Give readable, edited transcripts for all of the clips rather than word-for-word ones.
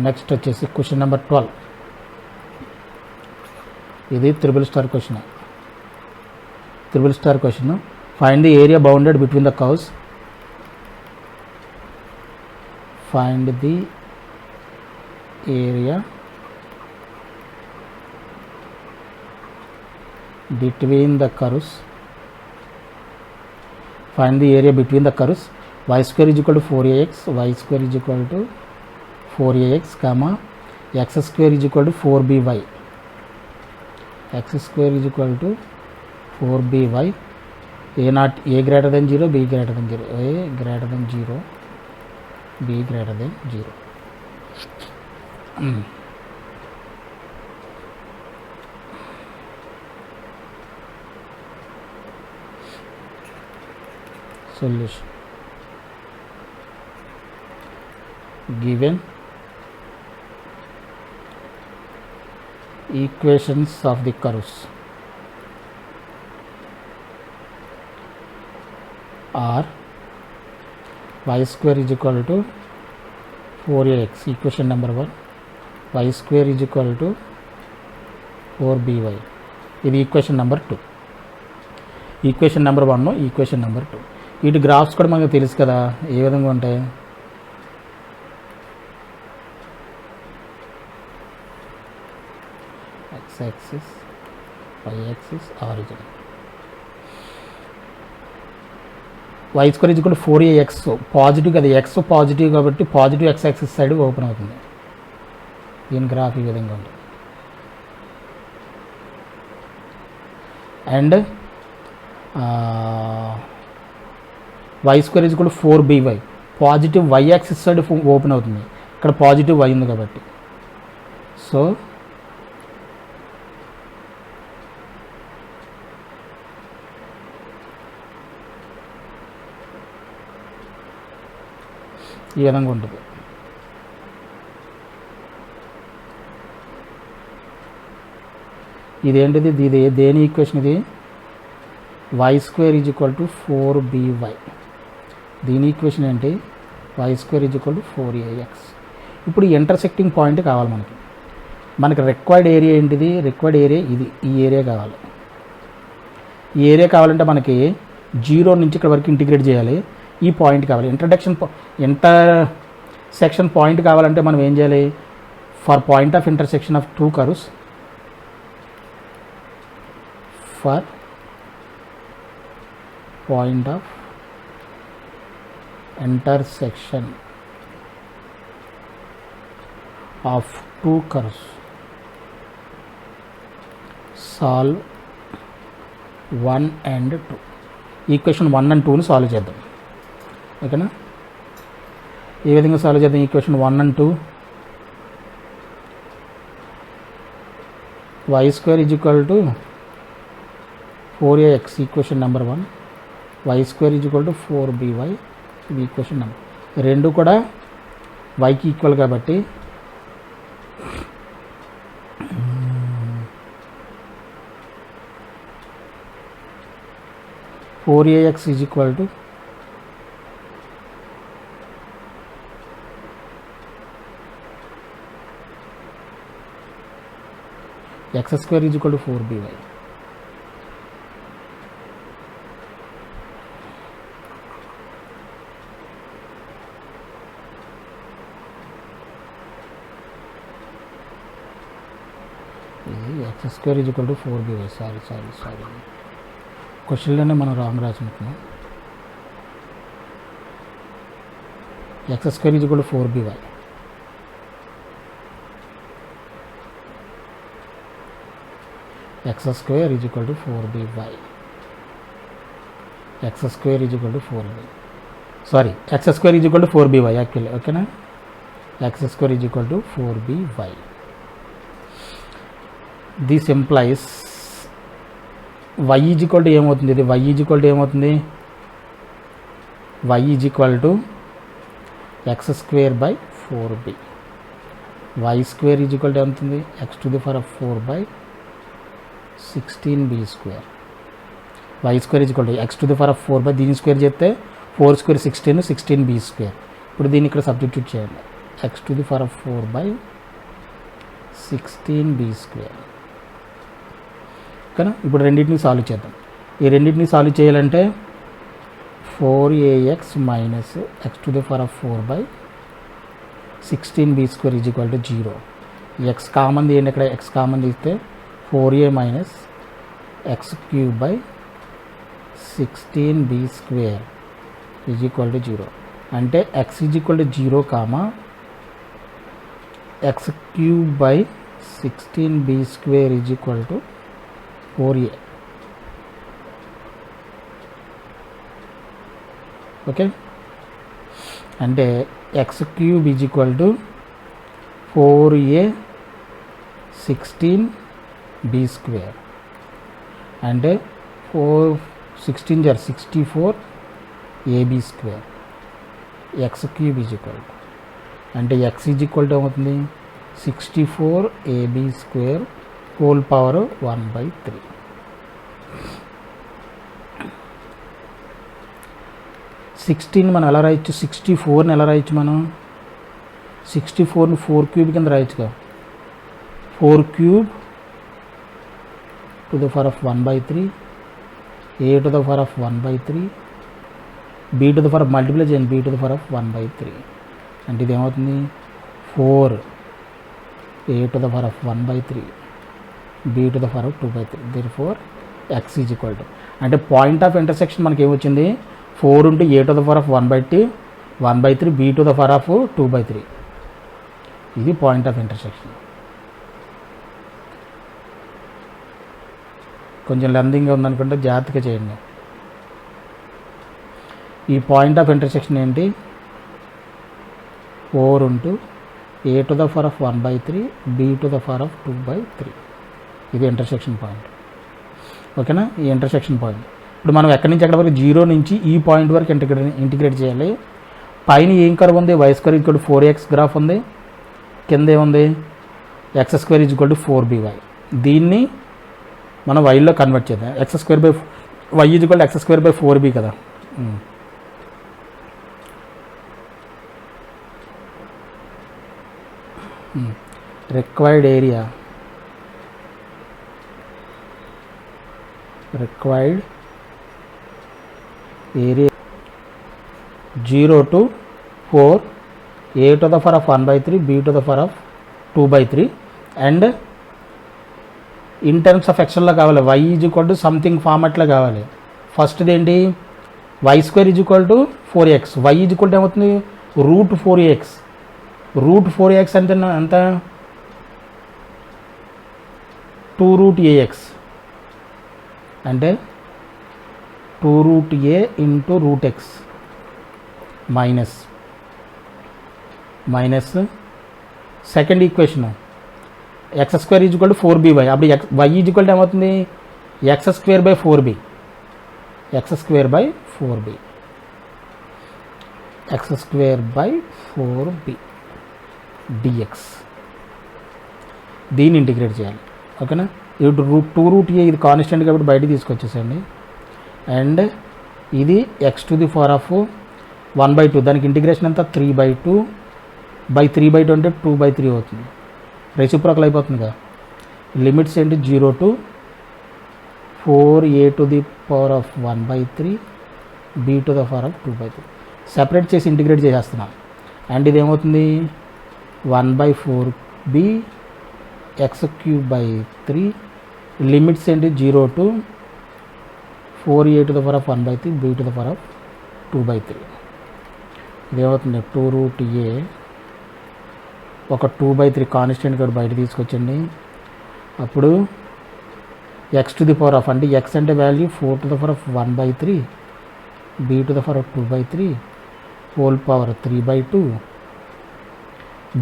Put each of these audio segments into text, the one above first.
Next వచ్చేసి question number 12. ఇది triple star question. Find the area bounded between the curves. Find the area between the curves. Find the area between the curves. Y square is equal to 4ax, y square is equal to 4ax, comma x square is equal to 4by. X square is equal to 4by. A not a greater than 0, b greater than 0, a greater than 0, b greater than 0. Solution. Given equations of the curves are y square is equal to 4ax, equation number 1, y square is equal to 4by. ఇది equation number 2. Equation number 1, equation number 2. వీటి graphs కూడా మనకు తెలుసు కదా, ఏ విధంగా ఉంటాయి. X axis, Y axis, origin. Y square is equal to 4ax, positive కదా, ఎక్స్ పాజిటివ్ కాబట్టి positive X axis side open అవుతుంది. దీని గ్రాఫ్ ఈ విధంగా ఉంటుంది. And y square is equal to 4by, positive y axis side open అవుతుంది. ఇక్కడ positive y ఉంది కాబట్టి. సో ఈ విధంగా ఉంటుంది. ఇదేంటిది, ఇది దేని ఈక్వేషన్? ఇది y square is equal to 4by. దీని ఈక్వేషన్ ఏంటి? y square is equal to 4ax. ఇప్పుడు ఇంటర్సెక్టింగ్ పాయింట్ కావాలి మనకి రిక్వైర్డ్ ఏరియా ఏంటిది? రిక్వైర్డ్ ఏరియా ఇది, ఈ ఏరియా కావాలి. ఈ ఏరియా కావాలంటే మనకి 0 నుంచి ఇక్కడ వరకు ఇంటిగ్రేట్ చేయాలి. ఈ పాయింట్ కావాలి. ఇంటర్సెక్షన్ పాయింట్ కావాలంటే మనం ఏం చేయాలి? For point of intersection of two curves, for point of intersection of two curves, solve 1 and 2. Equation 1 and 2ని సాల్వ్ చేద్దాం. ఓకేనా? ఏ విధంగా సాల్వ్ చేద్దాం equation 1 and 2? y square is equal to 4ax, equation number 1, y square is equal to 4by, ఇది equation number. రెండు కూడా yకి equal కాబట్టి 4ax is equal to x square is equal to 4by. x square is equal to 4by. Sorry క్వశ్చన్లోనే మనం wrong రాసుకుంటున్నాం. x square is equal to 4by. x square is equal to 4by. x square is equal to 4by. Sorry, x square is equal to 4by actually. ఓకేనా? x square is equal to 4by. This implies y is equal to ఏమవుతుంది? ఇది y is equal to ఏమవుతుంది? y is equal to x square by 4b. y square is equal to ఏమవుతుంది? x to the power of 4 by 16b square. y square is equal to x to the power of 4 by దీని square చేస్తే 4 square 16, 16b square. ఇప్పుడు దీన్ని ఇక్కడ substitute చేయండి. x to the power of 4 by 16b square. ఓకేనా? ఇప్పుడు రెండింటిని solve చేద్దాం. ఈ రెండింటిని సాల్వ్ చేయాలంటే 4ax minus x to the power of 4 by 16b square is equal to 0. x common తీయండి. ఇక్కడ x కామన్ తీస్తే 4a minus x cube by 16b square is equal to 0. అంటే x is equal to 0 comma x cube by 16b square is equal to 4a. Okay, అంటే x cube is equal to 4a 16b square. అంటే 4 64 ab square. x cube is equal to అంటే x is equal to ఏమవుతుంది 64 ab square whole power 1/3. Sixteen మనం ఎలా రాయొచ్చు? 64ని ఎలా రాయొచ్చు? మనం 64ని 4 క్యూబ్ కింద రాయొచ్చుగా. 4 cube to the power of 1/3, a to the power of 1/3, b to the power multiply చేయండి, b to the power of 1/3. అంటే ఇది ఏమవుతుంది 4 a to the power of 1/3, b to the power of 2/3. therefore x is equal to అంటే point of intersection మనకి ఏమొచ్చింది 4 into a to the power of 1/3 b to the power of 2/3. ఇది point of intersection. కొంచెం లెందింగ్గా ఉందనుకుంటే జాగ్రత్తగా చేయండి. ఈ point of intersection ఏంటి? 4 into a to the power of 1/3 b to the power of 2/3. ఇది intersection point. ఓకేనా? ఈ ఇంటర్సెక్షన్ పాయింట్ ఇప్పుడు మనం ఎక్కడి నుంచి ఎక్కడి వరకు 0 నుంచి ఈ పాయింట్ వరకు ఇంటిగ్రేట్ చేయాలి. పైన ఏం కర్వ్ ఉంది? y² = 4x గ్రాఫ్ ఉంది. కింద ఏముంది? x² = 4by. దీన్ని మనం వైలో కన్వర్ట్ చేద్దాం. y = x² / 4b కదా. Required area 0 to 4 a to the power of 1/3 b to the power of 2/3 and in terms of ఎక్స్లో కావాలి. y = సంథింగ్ ఫార్మాట్లో కావాలి. ఫస్ట్ది ఏంటి? y² = 4x. y = ఏమవుతుంది? √4x. √4x అంటే ఎంత? 2√ax అంటే 2√a into √x minus second equation x² = 4by. అప్పుడు y = ఏమవుతుంది? x² / 4b. x² / 4b dx. దీన్ని ఇంటిగ్రేట్ చేయాలి. ఓకేనా? ఇప్పుడు 2√a ఇది కాన్స్టెంట్ కాబట్టి బయట తీసుకొచ్చేసండి. అండ్ ఇది x to the power of 1/2. దానికి ఇంటిగ్రేషన్ అంతా 3/2 / 3/2 అంటే 2/3 అవుతుంది. రెసిప్రోకల్ అయిపోతుంది కదా. లిమిట్స్ ఏంటి? 0 to 4a to the power of 1/3 b to the power of 2/3. Separate చేసి ఇంటిగ్రేట్ చేసేస్తున్నాం. అండ్ ఇది ఏమవుతుంది? 1/4b x³ / 3 లిమిట్స్ ఏంటి? 0 to 4a to the power of 1/3 b to the power of 2/3. ఇది ఏమవుతుంది? 2√a ఒక 2/3 కాన్స్టెంట్ కూడా బయట తీసుకొచ్చండి. అప్పుడు x to the power of అంటే x అంటే value 4 to the power of 1/3 b to the power of 2/3 whole power 3/2.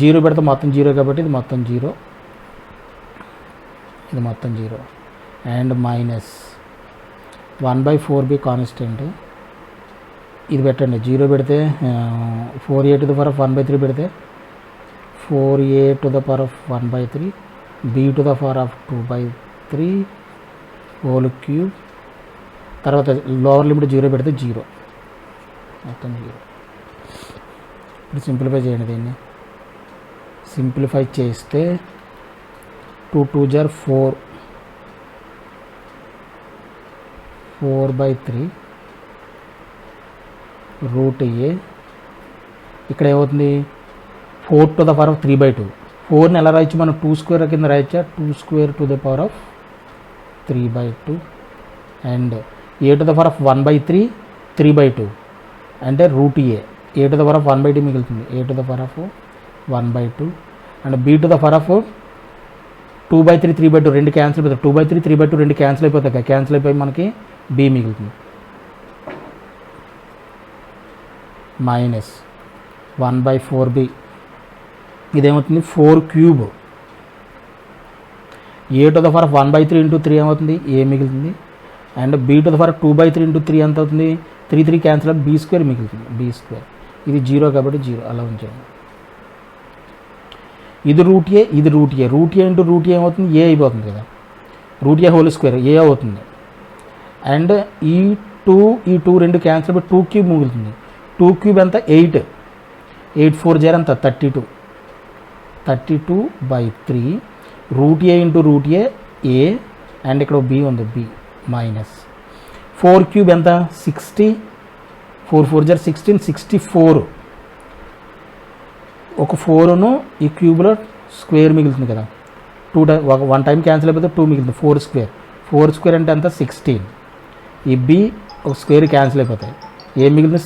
0 పెడితే మొత్తం 0 కాబట్టి ఇది మొత్తం 0, ఇది మొత్తం 0. అండ్ మైనస్ 1/4b కాన్స్టెంట్ ఇది పెట్టండి. 0 పెడితే 4a to the power of 1/3 పెడితే 4a to the power of 1/3 b to the power of 2/3 whole cube. తర్వాత లోవర్ లిమిట్ 0 పెడితే 0, మొత్తం 0. ఇప్పుడు సింప్లిఫై చేయండి దీన్ని. సింప్లిఫై చేస్తే 2 2 జార్ 4 4/3 రూట్ ఏ. ఇక్కడ ఏమవుతుంది 4 to the power of 3/2. 4ని ఎలా రాయొచ్చు మనం 2 స్క్వేర్ కింద రాయొచ్చా 2 square to the power of 3/2 and a to the power of 1/3 3/2 అంటే route a to the power of 1/2 మిగులుతుంది a to the power of 1/2 and b to the power of 2/3 3/2 రెండు cancel అయిపోతాయి 2/3 3/2 రెండు cancel అయిపోతాయి cancel అయిపోయి మనకి b మిగులుతుంది minus 1/4b ఇదేమవుతుంది 4 cube a to the power of 1/3 into 3 ఏమవుతుంది a మిగులుతుంది and b to the power of 2/3 into 3 ఎంత అవుతుంది 3 3 క్యాన్సిల్ b స్క్వేర్ మిగులుతుంది b స్క్వేర్. ఇది 0 కాబట్టి 0 అలా ఉంచండి. ఇది రూట్ ఏ ఇది రూట్ ఏ ఇంటూ రూట్ ఏ ఏమవుతుంది ఏ అయిపోతుంది కదా రూట్ ఏ హోల్ స్క్వేర్ ఏ అవుతుంది అండ్ ఈ 2 రెండు క్యాన్సిల్ అయిపోయి 2 క్యూబ్ మిగులుతుంది 2 క్యూబ్ ఎంత 8 4 జార్ ఎంత 32/3 root A into root A and ఇక్కడ బి ఉంది బి మైనస్ 4 క్యూబ్ ఎంత 60 4 4 జార్ 16 64 ఒక 4ను ఈ క్యూబ్లో స్క్వేర్ మిగులుతుంది కదా 1 టైం క్యాన్సిల్ అయిపోతే 2 మిగులుతుంది 4 స్క్వేర్ అంటే ఎంత 16 ఈ బి ఒక స్క్వేర్ క్యాన్సిల్ అయిపోతాయి ఏ మిగులుతుంది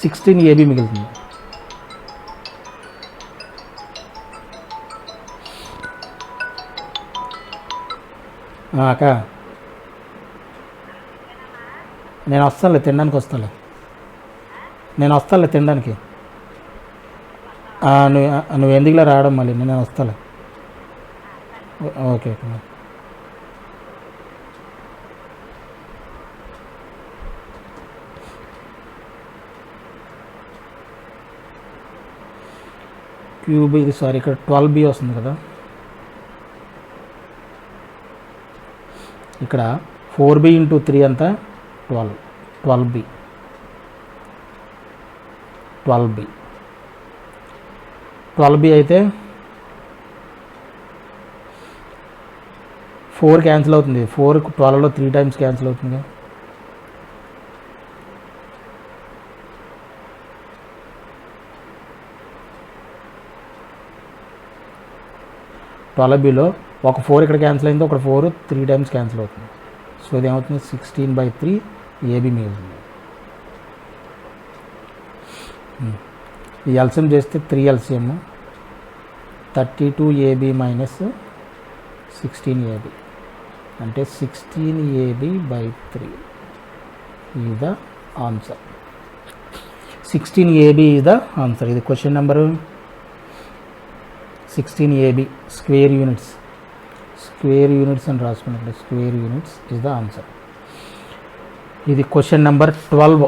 16ab మిగులుతుంది. అక్క నేను వస్తానులే తినడానికి వస్తాలే తినడానికి నువ్వు ఎందుకులా రావడం మళ్ళీ నేను వస్తాలే ఓకే ఓకే. క్యూబ్ ఇది సారీ ఇక్కడ 12b వస్తుంది కదా ఇక్కడ 4b ఇంటూ 3 అంతా 12b అయితే 4 క్యాన్సిల్ అవుతుంది 4 12లో 3 టైమ్స్ క్యాన్సిల్ అవుతుంది 12bలో ఒక 4 ఇక్కడ క్యాన్సిల్ అయింది ఒక 4 3 టైమ్స్ క్యాన్సిల్ అవుతుంది సో ఇది ఏమవుతుంది 16/3 ఏబి మిగులుతుంది. ఈ ఎల్సిఎం చేస్తే 3 ఎల్సిఎం 32ab మైనస్ 16ab అంటే 16ab/3 is the answer 16ab is the answer. ఇది question number 16ab square units అని రాసుకున్నప్పుడు square units is the answer. ఇది క్వశ్చన్ నెంబర్ 12.